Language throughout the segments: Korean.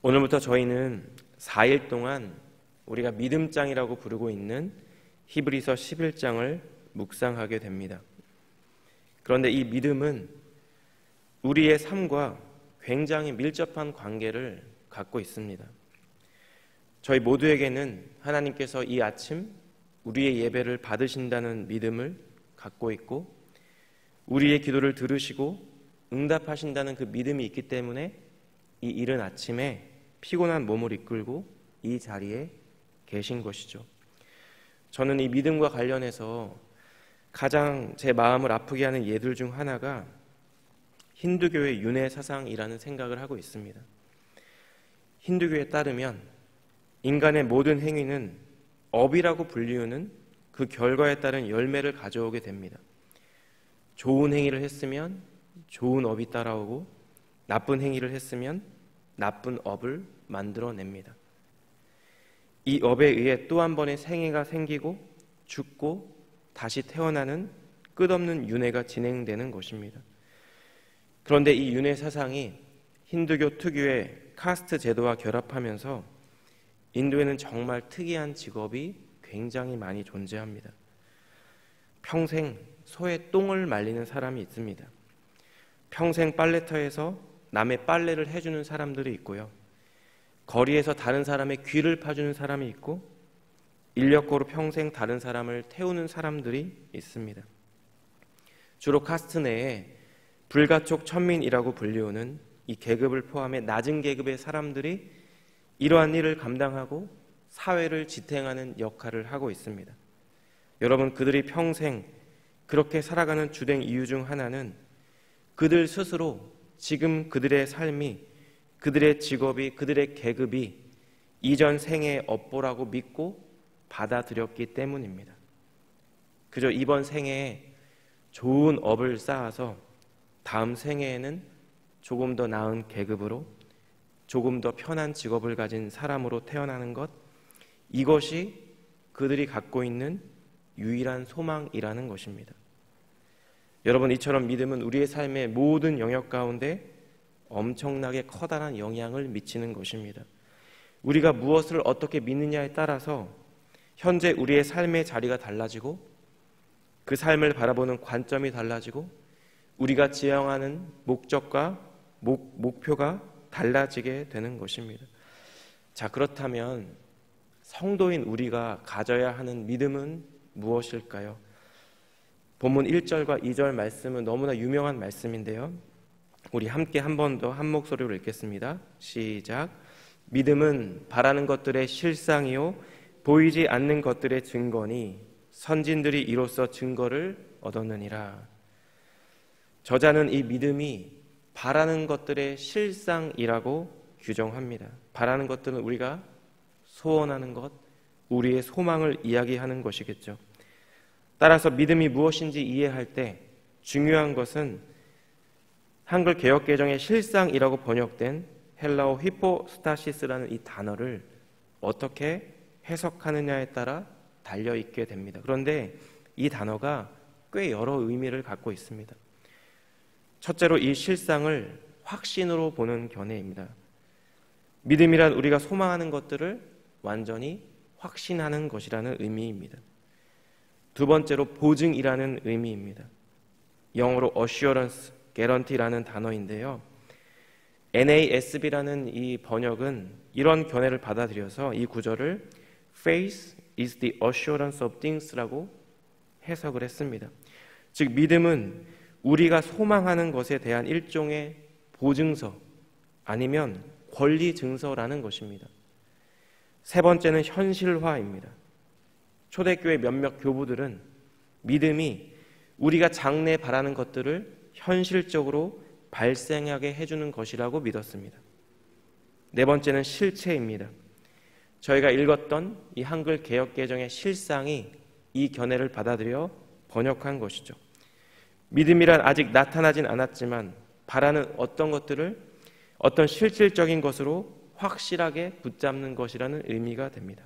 오늘부터 저희는 4일 동안 우리가 믿음장이라고 부르고 있는 히브리서 11장을 묵상하게 됩니다. 그런데 이 믿음은 우리의 삶과 굉장히 밀접한 관계를 갖고 있습니다. 저희 모두에게는 하나님께서 이 아침 우리의 예배를 받으신다는 믿음을 갖고 있고, 우리의 기도를 들으시고 응답하신다는 그 믿음이 있기 때문에 이 이른 아침에 피곤한 몸을 이끌고 이 자리에 계신 것이죠. 저는 이 믿음과 관련해서 가장 제 마음을 아프게 하는 예들 중 하나가 힌두교의 윤회 사상이라는 생각을 하고 있습니다. 힌두교에 따르면 인간의 모든 행위는 업이라고 불리우는 그 결과에 따른 열매를 가져오게 됩니다. 좋은 행위를 했으면 좋은 업이 따라오고, 나쁜 행위를 했으면 나쁜 업을 만들어냅니다. 이 업에 의해 또 한 번의 생애가 생기고 죽고 다시 태어나는 끝없는 윤회가 진행되는 것입니다. 그런데 이 윤회 사상이 힌두교 특유의 카스트 제도와 결합하면서 인도에는 정말 특이한 직업이 굉장히 많이 존재합니다. 평생 소의 똥을 말리는 사람이 있습니다. 평생 빨래터에서 남의 빨래를 해주는 사람들이 있고요. 거리에서 다른 사람의 귀를 파주는 사람이 있고, 인력거로 평생 다른 사람을 태우는 사람들이 있습니다. 주로 카스트 내에 불가촉 천민이라고 불리우는 이 계급을 포함해 낮은 계급의 사람들이 이러한 일을 감당하고 사회를 지탱하는 역할을 하고 있습니다. 여러분, 그들이 평생 그렇게 살아가는 주된 이유 중 하나는 그들 스스로 지금 그들의 삶이, 그들의 직업이, 그들의 계급이 이전 생애의 업보라고 믿고 받아들였기 때문입니다. 그저 이번 생애에 좋은 업을 쌓아서 다음 생애에는 조금 더 나은 계급으로, 조금 더 편한 직업을 가진 사람으로 태어나는 것, 이것이 그들이 갖고 있는 유일한 소망이라는 것입니다. 여러분, 이처럼 믿음은 우리의 삶의 모든 영역 가운데 엄청나게 커다란 영향을 미치는 것입니다. 우리가 무엇을 어떻게 믿느냐에 따라서 현재 우리의 삶의 자리가 달라지고, 그 삶을 바라보는 관점이 달라지고, 우리가 지향하는 목적과 목표가 달라지게 되는 것입니다. 자, 그렇다면 성도인 우리가 가져야 하는 믿음은 무엇일까요? 본문 1절과 2절 말씀은 너무나 유명한 말씀인데요, 우리 함께 한 번 더 한 목소리로 읽겠습니다. 시작. 믿음은 바라는 것들의 실상이요 보이지 않는 것들의 증거니 선진들이 이로써 증거를 얻었느니라. 저자는 이 믿음이 바라는 것들의 실상이라고 규정합니다. 바라는 것들은 우리가 소원하는 것, 우리의 소망을 이야기하는 것이겠죠. 따라서 믿음이 무엇인지 이해할 때 중요한 것은 한글 개역개정의 실상이라고 번역된 헬라어 히포스타시스라는 이 단어를 어떻게 해석하느냐에 따라 달려있게 됩니다. 그런데 이 단어가 꽤 여러 의미를 갖고 있습니다. 첫째로 이 실상을 확신으로 보는 견해입니다. 믿음이란 우리가 소망하는 것들을 완전히 확신하는 것이라는 의미입니다. 두 번째로 보증이라는 의미입니다. 영어로 assurance, guarantee라는 단어인데요, NASB라는 이 번역은 이런 견해를 받아들여서 이 구절을 Faith is the assurance of things라고 해석을 했습니다. 즉, 믿음은 우리가 소망하는 것에 대한 일종의 보증서 아니면 권리 증서라는 것입니다. 세 번째는 현실화입니다. 초대교회 몇몇 교부들은 믿음이 우리가 장래 바라는 것들을 현실적으로 발생하게 해주는 것이라고 믿었습니다. 네 번째는 실체입니다. 저희가 읽었던 이 한글 개역개정의 실상이 이 견해를 받아들여 번역한 것이죠. 믿음이란 아직 나타나진 않았지만 바라는 어떤 것들을 어떤 실질적인 것으로 확실하게 붙잡는 것이라는 의미가 됩니다.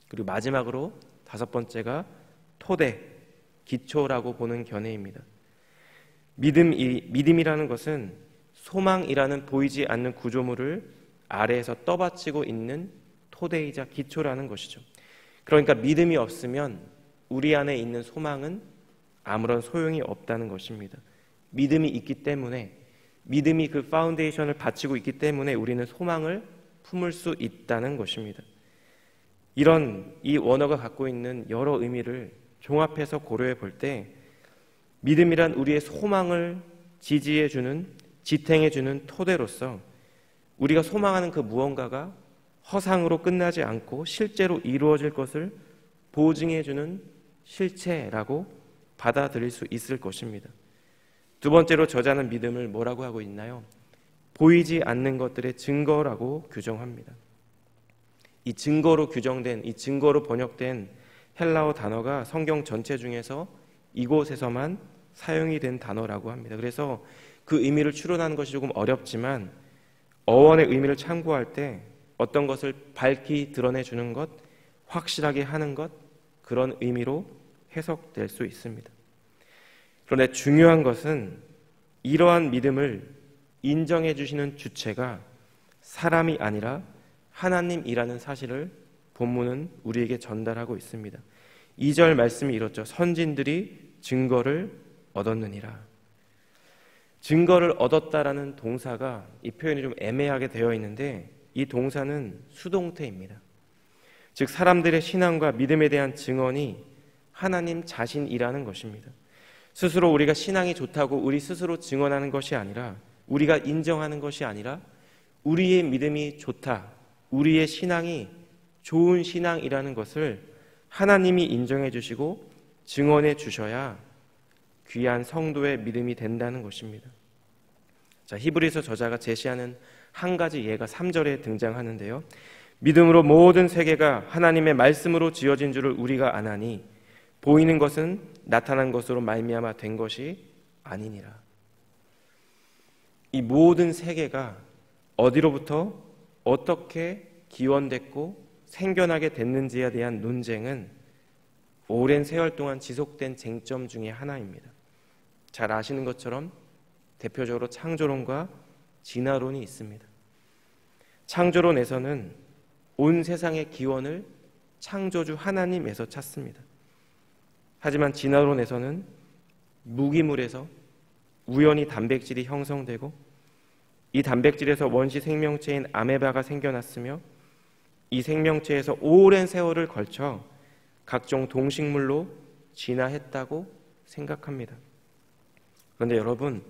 그리고 마지막으로 다섯 번째가 토대, 기초라고 보는 견해입니다. 믿음이라는 것은 소망이라는 보이지 않는 구조물을 아래에서 떠받치고 있는 토대이자 기초라는 것이죠. 그러니까 믿음이 없으면 우리 안에 있는 소망은 아무런 소용이 없다는 것입니다. 믿음이 있기 때문에, 믿음이 그 파운데이션을 받치고 있기 때문에 우리는 소망을 품을 수 있다는 것입니다. 이런 이 원어가 갖고 있는 여러 의미를 종합해서 고려해 볼 때 믿음이란 우리의 소망을 지지해주는, 지탱해주는 토대로서 우리가 소망하는 그 무언가가 허상으로 끝나지 않고 실제로 이루어질 것을 보증해주는 실체라고 받아들일 수 있을 것입니다. 두 번째로 저자는 믿음을 뭐라고 하고 있나요? 보이지 않는 것들의 증거라고 규정합니다. 이 증거로 규정된, 이 증거로 번역된 헬라어 단어가 성경 전체 중에서 이곳에서만 사용이 된 단어라고 합니다. 그래서 그 의미를 추론하는 것이 조금 어렵지만 어원의 의미를 참고할 때 어떤 것을 밝히 드러내주는 것, 확실하게 하는 것, 그런 의미로 해석될 수 있습니다. 그런데 중요한 것은 이러한 믿음을 인정해 주시는 주체가 사람이 아니라 하나님이라는 사실을 본문은 우리에게 전달하고 있습니다. 2절 말씀이 이렇죠. 선진들이 증거를 얻었느니라. 증거를 얻었다라는 동사가 이 표현이 좀 애매하게 되어 있는데 이 동사는 수동태입니다. 즉 사람들의 신앙과 믿음에 대한 증언이 하나님 자신이라는 것입니다. 스스로 우리가 신앙이 좋다고 우리 스스로 증언하는 것이 아니라, 우리가 인정하는 것이 아니라 우리의 믿음이 좋다, 우리의 신앙이 좋은 신앙이라는 것을 하나님이 인정해 주시고 증언해 주셔야 귀한 성도의 믿음이 된다는 것입니다. 자, 히브리서 저자가 제시하는 한 가지 예가 3절에 등장하는데요. 믿음으로 모든 세계가 하나님의 말씀으로 지어진 줄을 우리가 아나니 보이는 것은 나타난 것으로 말미암아 된 것이 아니니라. 이 모든 세계가 어디로부터 어떻게 기원됐고 생겨나게 됐는지에 대한 논쟁은 오랜 세월 동안 지속된 쟁점 중에 하나입니다. 잘 아시는 것처럼 대표적으로 창조론과 진화론이 있습니다. 창조론에서는 온 세상의 기원을 창조주 하나님에서 찾습니다. 하지만 진화론에서는 무기물에서 우연히 단백질이 형성되고 이 단백질에서 원시 생명체인 아메바가 생겨났으며 이 생명체에서 오랜 세월을 걸쳐 각종 동식물로 진화했다고 생각합니다. 그런데 여러분,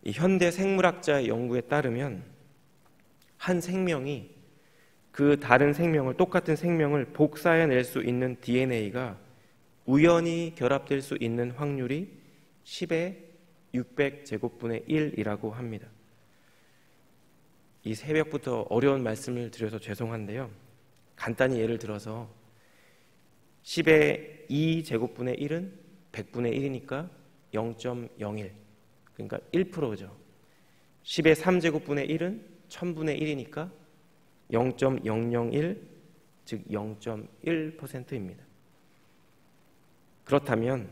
이 현대 생물학자의 연구에 따르면 한 생명이 그 다른 생명을, 똑같은 생명을 복사해낼 수 있는 DNA가 우연히 결합될 수 있는 확률이 10의 600제곱분의 1이라고 합니다. 이 새벽부터 어려운 말씀을 드려서 죄송한데요. 간단히 예를 들어서 10의 2제곱분의 1은 100분의 1이니까 0.01, 그러니까 1%죠. 10의 3제곱분의 1은 1000분의 1이니까 0.001, 즉 0.1%입니다. 그렇다면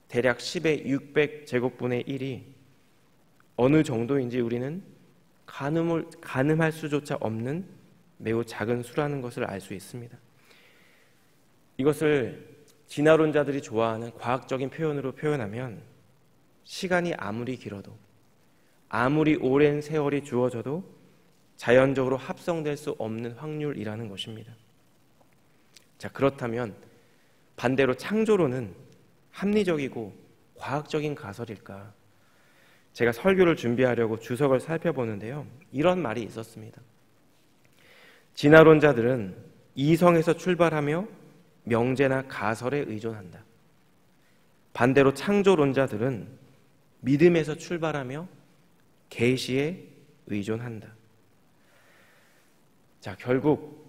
대략 10의 600제곱분의 1이 어느 정도인지 우리는 가늠할 수조차 없는 매우 작은 수라는 것을 알 수 있습니다. 이것을 진화론자들이 좋아하는 과학적인 표현으로 표현하면 시간이 아무리 길어도, 아무리 오랜 세월이 주어져도 자연적으로 합성될 수 없는 확률이라는 것입니다. 자, 그렇다면 반대로 창조론은 합리적이고 과학적인 가설일까? 제가 설교를 준비하려고 주석을 살펴보는데요. 이런 말이 있었습니다. 진화론자들은 이성에서 출발하며 명제나 가설에 의존한다. 반대로 창조론자들은 믿음에서 출발하며 계시에 의존한다. 자, 결국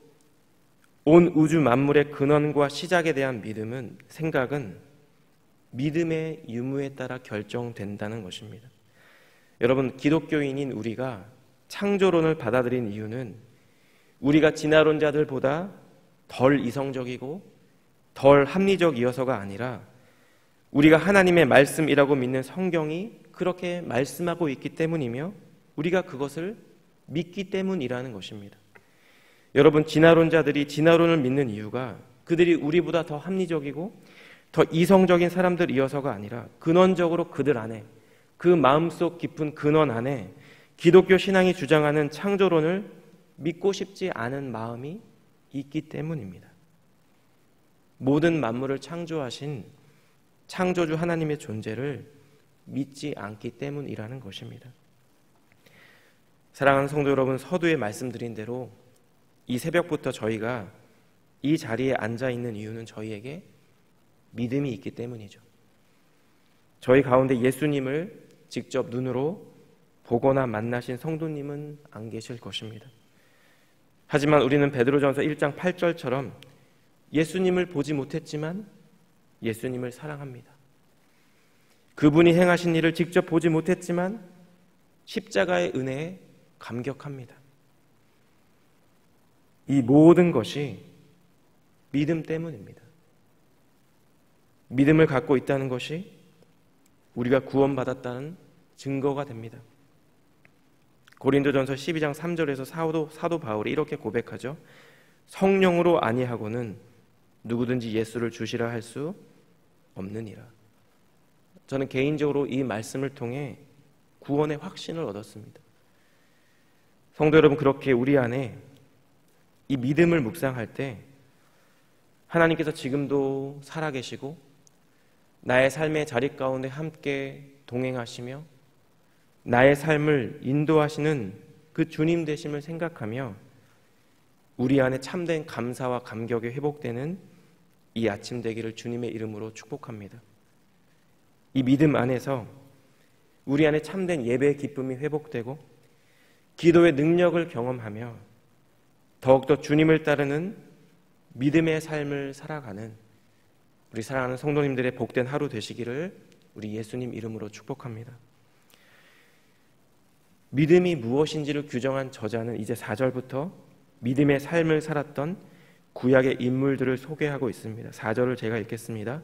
온 우주 만물의 근원과 시작에 대한 생각은 믿음의 유무에 따라 결정된다는 것입니다. 여러분, 기독교인인 우리가 창조론을 받아들인 이유는 우리가 진화론자들보다 덜 이성적이고 덜 합리적이어서가 아니라 우리가 하나님의 말씀이라고 믿는 성경이 그렇게 말씀하고 있기 때문이며 우리가 그것을 믿기 때문이라는 것입니다. 여러분, 진화론자들이 진화론을 믿는 이유가 그들이 우리보다 더 합리적이고 더 이성적인 사람들이어서가 아니라 근원적으로 그들 안에, 그 마음속 깊은 근원 안에 기독교 신앙이 주장하는 창조론을 믿고 싶지 않은 마음이 있기 때문입니다. 모든 만물을 창조하신 창조주 하나님의 존재를 믿지 않기 때문이라는 것입니다. 사랑하는 성도 여러분, 서두에 말씀드린 대로 이 새벽부터 저희가 이 자리에 앉아 있는 이유는 저희에게 믿음이 있기 때문이죠. 저희 가운데 예수님을 직접 눈으로 보거나 만나신 성도님은 안 계실 것입니다. 하지만 우리는 베드로전서 1장 8절처럼 예수님을 보지 못했지만 예수님을 사랑합니다. 그분이 행하신 일을 직접 보지 못했지만 십자가의 은혜에 감격합니다. 이 모든 것이 믿음 때문입니다. 믿음을 갖고 있다는 것이 우리가 구원받았다는 증거가 됩니다. 고린도전서 12장 3절에서 사도 바울이 이렇게 고백하죠. 성령으로 아니하고는 누구든지 예수를 주시라 할 수 없느니라. 저는 개인적으로 이 말씀을 통해 구원의 확신을 얻었습니다. 성도 여러분, 그렇게 우리 안에 이 믿음을 묵상할 때 하나님께서 지금도 살아계시고 나의 삶의 자리 가운데 함께 동행하시며 나의 삶을 인도하시는 그 주님 되심을 생각하며 우리 안에 참된 감사와 감격이 회복되는 이 아침 되기를 주님의 이름으로 축복합니다. 이 믿음 안에서 우리 안에 참된 예배의 기쁨이 회복되고 기도의 능력을 경험하며 더욱더 주님을 따르는 믿음의 삶을 살아가는 우리 사랑하는 성도님들의 복된 하루 되시기를 우리 예수님 이름으로 축복합니다. 믿음이 무엇인지를 규정한 저자는 이제 4절부터 믿음의 삶을 살았던 구약의 인물들을 소개하고 있습니다. 4절을 제가 읽겠습니다.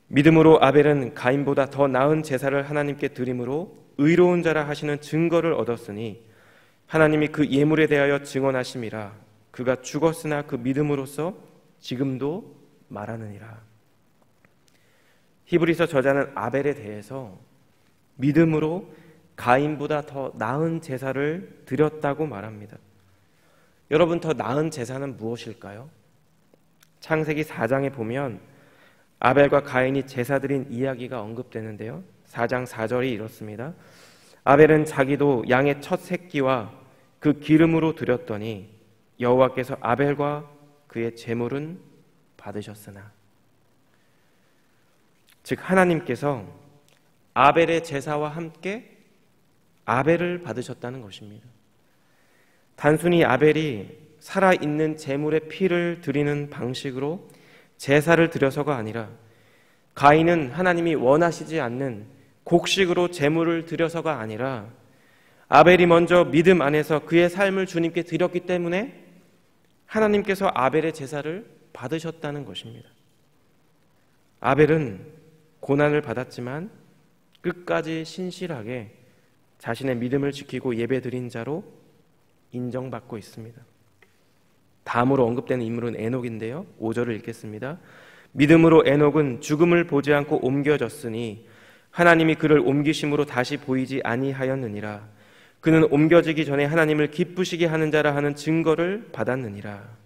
믿음으로 아벨은 가인보다 더 나은 제사를 하나님께 드림으로 의로운 자라 하시는 증거를 얻었으니 하나님이 그 예물에 대하여 증언하심이라. 그가 죽었으나 그 믿음으로써 지금도 말하느니라. 히브리서 저자는 아벨에 대해서 믿음으로 가인보다 더 나은 제사를 드렸다고 말합니다. 여러분, 더 나은 제사는 무엇일까요? 창세기 4장에 보면 아벨과 가인이 제사 드린 이야기가 언급되는데요. 4장 4절이 이렇습니다. 아벨은 자기도 양의 첫 새끼와 그 기름으로 드렸더니 여호와께서 아벨과 그의 제물은 받으셨으나. 즉 하나님께서 아벨의 제사와 함께 아벨을 받으셨다는 것입니다. 단순히 아벨이 살아있는 제물의 피를 드리는 방식으로 제사를 드려서가 아니라 가인은 하나님이 원하시지 않는 곡식으로 제물을 드려서가 아니라 아벨이 먼저 믿음 안에서 그의 삶을 주님께 드렸기 때문에 하나님께서 아벨의 제사를 받으셨다는 것입니다. 아벨은 고난을 받았지만 끝까지 신실하게 자신의 믿음을 지키고 예배드린 자로 인정받고 있습니다. 다음으로 언급되는 인물은 에녹인데요. 5절을 읽겠습니다. 믿음으로 에녹은 죽음을 보지 않고 옮겨졌으니 하나님이 그를 옮기심으로 다시 보이지 아니하였느니라. 그는 옮겨지기 전에 하나님을 기쁘시게 하는 자라 하는 증거를 받았느니라.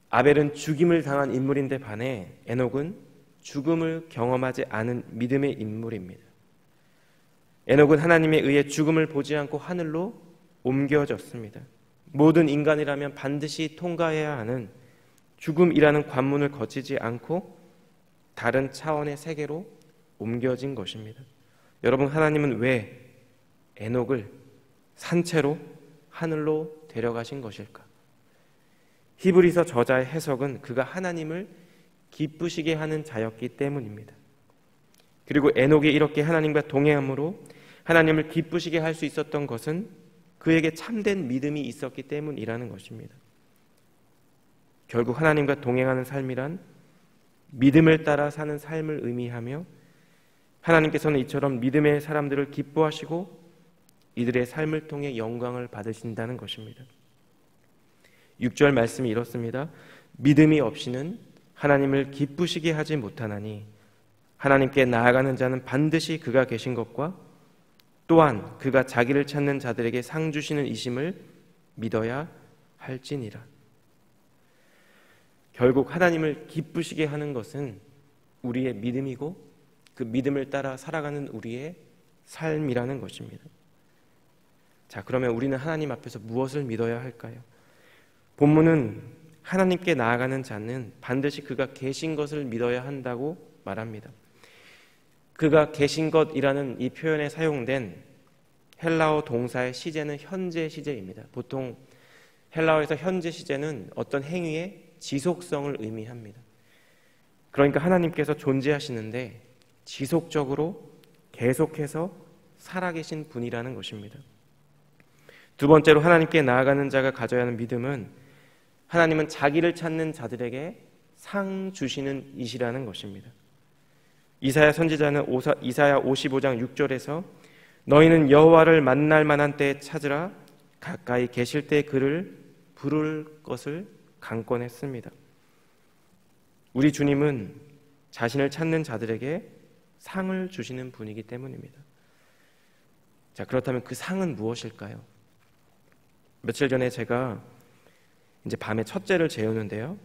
아벨은 죽임을 당한 인물인데 반해 에녹은 죽음을 경험하지 않은 믿음의 인물입니다. 에녹은 하나님에 의해 죽음을 보지 않고 하늘로 옮겨졌습니다. 모든 인간이라면 반드시 통과해야 하는 죽음이라는 관문을 거치지 않고 다른 차원의 세계로 옮겨진 것입니다. 여러분, 하나님은 왜 에녹을 산채로 하늘로 데려가신 것일까? 히브리서 저자의 해석은 그가 하나님을 기쁘시게 하는 자였기 때문입니다. 그리고 에녹이 이렇게 하나님과 동행함으로 하나님을 기쁘시게 할 수 있었던 것은 그에게 참된 믿음이 있었기 때문이라는 것입니다. 결국 하나님과 동행하는 삶이란 믿음을 따라 사는 삶을 의미하며 하나님께서는 이처럼 믿음의 사람들을 기뻐하시고 이들의 삶을 통해 영광을 받으신다는 것입니다. 6절 말씀이 이렇습니다. 믿음이 없이는 하나님을 기쁘시게 하지 못하나니 하나님께 나아가는 자는 반드시 그가 계신 것과 또한 그가 자기를 찾는 자들에게 상 주시는 이심을 믿어야 할지니라. 결국 하나님을 기쁘시게 하는 것은 우리의 믿음이고 그 믿음을 따라 살아가는 우리의 삶이라는 것입니다. 자, 그러면 우리는 하나님 앞에서 무엇을 믿어야 할까요? 본문은 하나님께 나아가는 자는 반드시 그가 계신 것을 믿어야 한다고 말합니다. 그가 계신 것이라는 이 표현에 사용된 헬라어 동사의 시제는 현재 시제입니다. 보통 헬라어에서 현재 시제는 어떤 행위의 지속성을 의미합니다. 그러니까 하나님께서 존재하시는데 지속적으로 계속해서 살아계신 분이라는 것입니다. 두 번째로 하나님께 나아가는 자가 가져야 하는 믿음은 하나님은 자기를 찾는 자들에게 상 주시는 이시라는 것입니다. 이사야 선지자는 이사야 55장 6절에서 너희는 여호와를 만날 만한 때에 찾으라 가까이 계실 때 그를 부를 것을 강권했습니다. 우리 주님은 자신을 찾는 자들에게 상을 주시는 분이기 때문입니다. 자, 그렇다면 그 상은 무엇일까요? 며칠 전에 제가 이제 밤에 첫째를 재우는데요.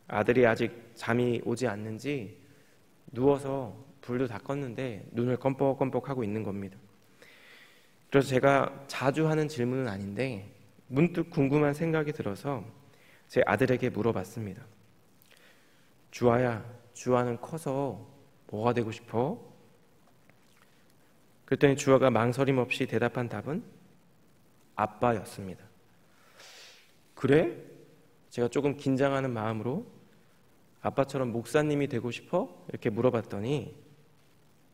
아들이 아직 잠이 오지 않는지 누워서 불도 다 껐는데 눈을 껌뻑껌뻑 하고 있는 겁니다. 그래서 제가 자주 하는 질문은 아닌데 문득 궁금한 생각이 들어서 제 아들에게 물어봤습니다. 주아야, 주아는 커서 뭐가 되고 싶어? 그랬더니 주아가 망설임 없이 대답한 답은 아빠였습니다. 그래? 제가 조금 긴장하는 마음으로 아빠처럼 목사님이 되고 싶어? 이렇게 물어봤더니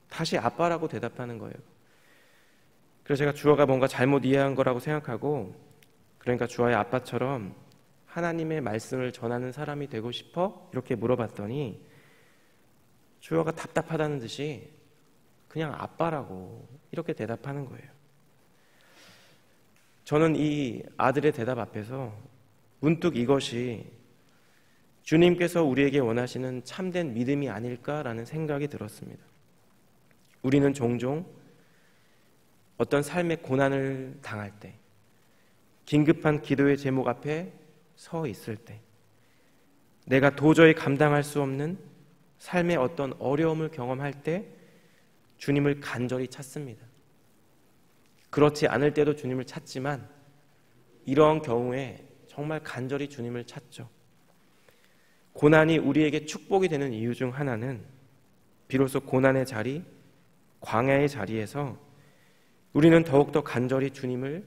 다시 아빠라고 대답하는 거예요. 그래서 제가 주아가 뭔가 잘못 이해한 거라고 생각하고 그러니까 주아의 아빠처럼 하나님의 말씀을 전하는 사람이 되고 싶어? 이렇게 물어봤더니 주아가 답답하다는 듯이 그냥 아빠라고 이렇게 대답하는 거예요. 저는 이 아들의 대답 앞에서 문득 이것이 주님께서 우리에게 원하시는 참된 믿음이 아닐까라는 생각이 들었습니다. 우리는 종종 어떤 삶의 고난을 당할 때, 긴급한 기도의 제목 앞에 서 있을 때, 내가 도저히 감당할 수 없는 삶의 어떤 어려움을 경험할 때 주님을 간절히 찾습니다. 그렇지 않을 때도 주님을 찾지만 이런 경우에 정말 간절히 주님을 찾죠. 고난이 우리에게 축복이 되는 이유 중 하나는 비로소 고난의 자리, 광야의 자리에서 우리는 더욱더 간절히 주님을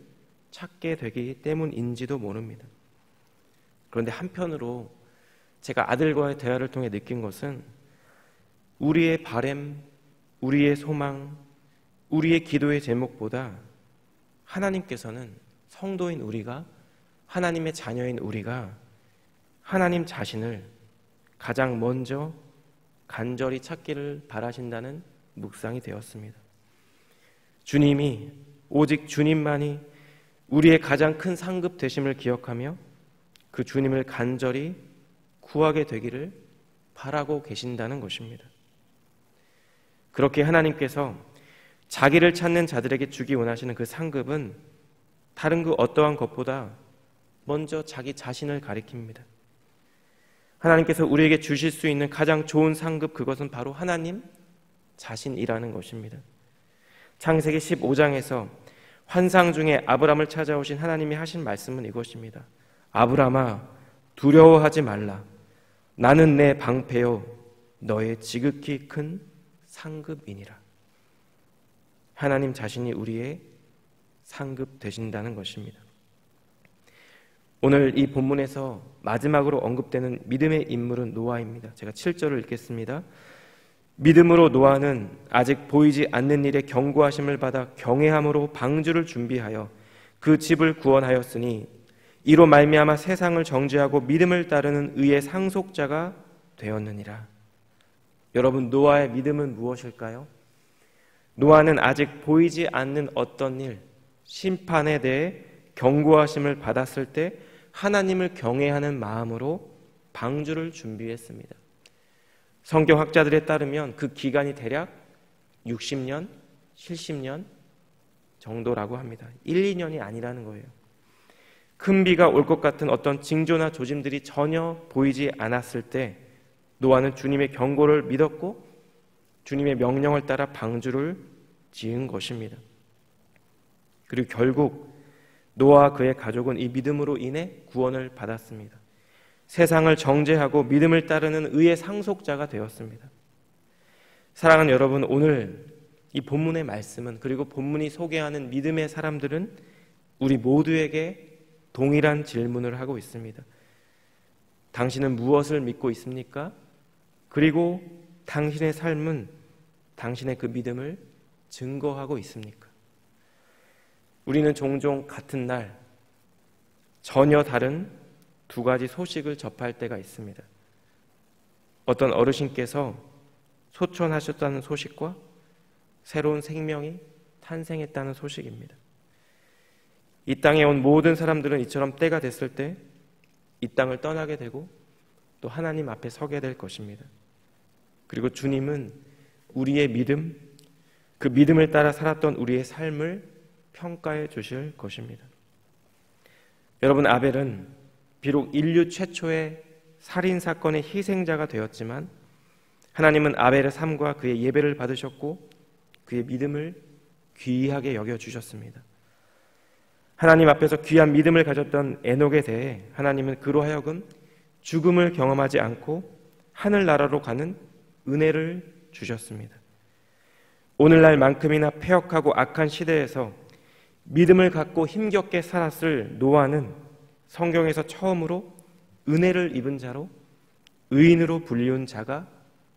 찾게 되기 때문인지도 모릅니다. 그런데 한편으로 제가 아들과의 대화를 통해 느낀 것은 우리의 바램, 우리의 소망, 우리의 기도의 제목보다 하나님께서는 성도인 우리가, 하나님의 자녀인 우리가 하나님 자신을 가장 먼저 간절히 찾기를 바라신다는 묵상이 되었습니다. 주님이, 오직 주님만이 우리의 가장 큰 상급 되심을 기억하며 그 주님을 간절히 구하게 되기를 바라고 계신다는 것입니다. 그렇게 하나님께서 자기를 찾는 자들에게 주기 원하시는 그 상급은 다른 그 어떠한 것보다 먼저 자기 자신을 가리킵니다. 하나님께서 우리에게 주실 수 있는 가장 좋은 상급, 그것은 바로 하나님 자신이라는 것입니다. 창세기 15장에서 환상 중에 아브람을 찾아오신 하나님이 하신 말씀은 이것입니다. 아브람아, 두려워하지 말라. 나는 내 방패요 너의 지극히 큰 상급이니라. 하나님 자신이 우리의 상급 되신다는 것입니다. 오늘 이 본문에서 마지막으로 언급되는 믿음의 인물은 노아입니다. 제가 7절을 읽겠습니다. 믿음으로 노아는 아직 보이지 않는 일에 경고하심을 받아 경외함으로 방주를 준비하여 그 집을 구원하였으니 이로 말미암아 세상을 정죄하고 믿음을 따르는 의의 상속자가 되었느니라. 여러분, 노아의 믿음은 무엇일까요? 노아는 아직 보이지 않는 어떤 일, 심판에 대해 경고하심을 받았을 때 하나님을 경외하는 마음으로 방주를 준비했습니다. 성경학자들에 따르면 그 기간이 대략 60년, 70년 정도라고 합니다. 1, 2년이 아니라는 거예요. 큰 비가 올 것 같은 어떤 징조나 조짐들이 전혀 보이지 않았을 때 노아는 주님의 경고를 믿었고 주님의 명령을 따라 방주를 지은 것입니다. 그리고 결국 노아와 그의 가족은 이 믿음으로 인해 구원을 받았습니다. 세상을 정죄하고 믿음을 따르는 의의 상속자가 되었습니다. 사랑하는 여러분, 오늘 이 본문의 말씀은, 그리고 본문이 소개하는 믿음의 사람들은 우리 모두에게 동일한 질문을 하고 있습니다. 당신은 무엇을 믿고 있습니까? 그리고 당신의 삶은 당신의 그 믿음을 증거하고 있습니까? 우리는 종종 같은 날 전혀 다른 두 가지 소식을 접할 때가 있습니다. 어떤 어르신께서 소천하셨다는 소식과 새로운 생명이 탄생했다는 소식입니다. 이 땅에 온 모든 사람들은 이처럼 때가 됐을 때 이 땅을 떠나게 되고 또 하나님 앞에 서게 될 것입니다. 그리고 주님은 우리의 믿음, 그 믿음을 따라 살았던 우리의 삶을 평가해 주실 것입니다. 여러분, 아벨은 비록 인류 최초의 살인사건의 희생자가 되었지만 하나님은 아벨의 삶과 그의 예배를 받으셨고 그의 믿음을 귀하게 여겨주셨습니다. 하나님 앞에서 귀한 믿음을 가졌던 에녹에 대해 하나님은 그로 하여금 죽음을 경험하지 않고 하늘나라로 가는 은혜를 주셨습니다. 오늘날만큼이나 패역하고 악한 시대에서 믿음을 갖고 힘겹게 살았을 노아는 성경에서 처음으로 은혜를 입은 자로 의인으로 불리운 자가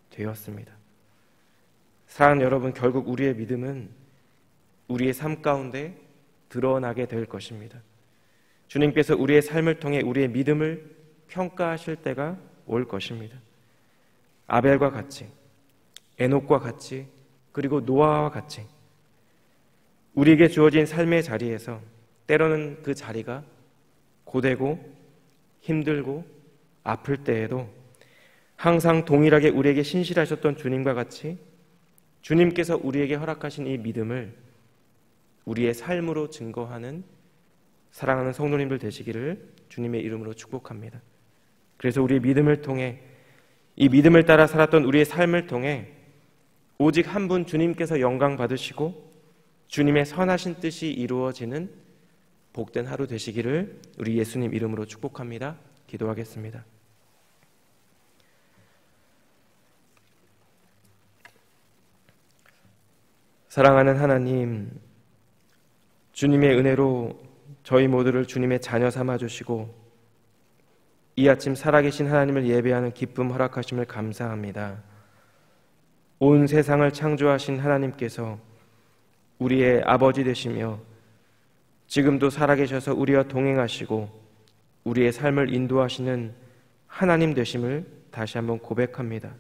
되었습니다. 사랑하는 여러분, 결국 우리의 믿음은 우리의 삶 가운데 드러나게 될 것입니다. 주님께서 우리의 삶을 통해 우리의 믿음을 평가하실 때가 올 것입니다. 아벨과 같이, 에녹과 같이, 그리고 노아와 같이 우리에게 주어진 삶의 자리에서 때로는 그 자리가 고되고 힘들고 아플 때에도 항상 동일하게 우리에게 신실하셨던 주님과 같이 주님께서 우리에게 허락하신 이 믿음을 우리의 삶으로 증거하는 사랑하는 성도님들 되시기를 주님의 이름으로 축복합니다. 그래서 우리의 믿음을 통해, 이 믿음을 따라 살았던 우리의 삶을 통해 오직 한 분 주님께서 영광 받으시고 주님의 선하신 뜻이 이루어지는 복된 하루 되시기를 우리 예수님 이름으로 축복합니다. 기도하겠습니다. 사랑하는 하나님, 주님의 은혜로 저희 모두를 주님의 자녀 삼아주시고 이 아침 살아계신 하나님을 예배하는 기쁨 허락하심을 감사합니다. 온 세상을 창조하신 하나님께서 우리의 아버지 되시며 지금도 살아계셔서 우리와 동행하시고 우리의 삶을 인도하시는 하나님 되심을 다시 한번 고백합니다.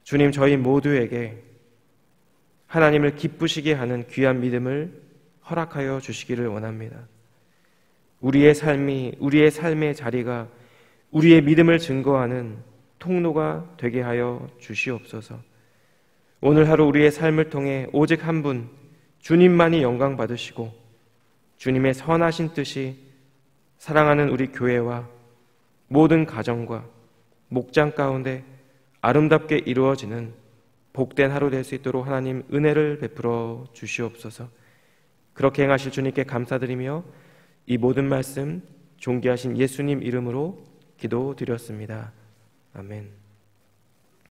주님, 저희 모두에게 하나님을 기쁘시게 하는 귀한 믿음을 허락하여 주시기를 원합니다. 우리의 삶의 자리가 우리의 믿음을 증거하는 통로가 되게 하여 주시옵소서. 오늘 하루 우리의 삶을 통해 오직 한 분 주님만이 영광 받으시고 주님의 선하신 뜻이 사랑하는 우리 교회와 모든 가정과 목장 가운데 아름답게 이루어지는 복된 하루 될 수 있도록 하나님 은혜를 베풀어 주시옵소서. 그렇게 행하실 주님께 감사드리며 이 모든 말씀 존귀하신 예수님 이름으로 기도드렸습니다. 아멘.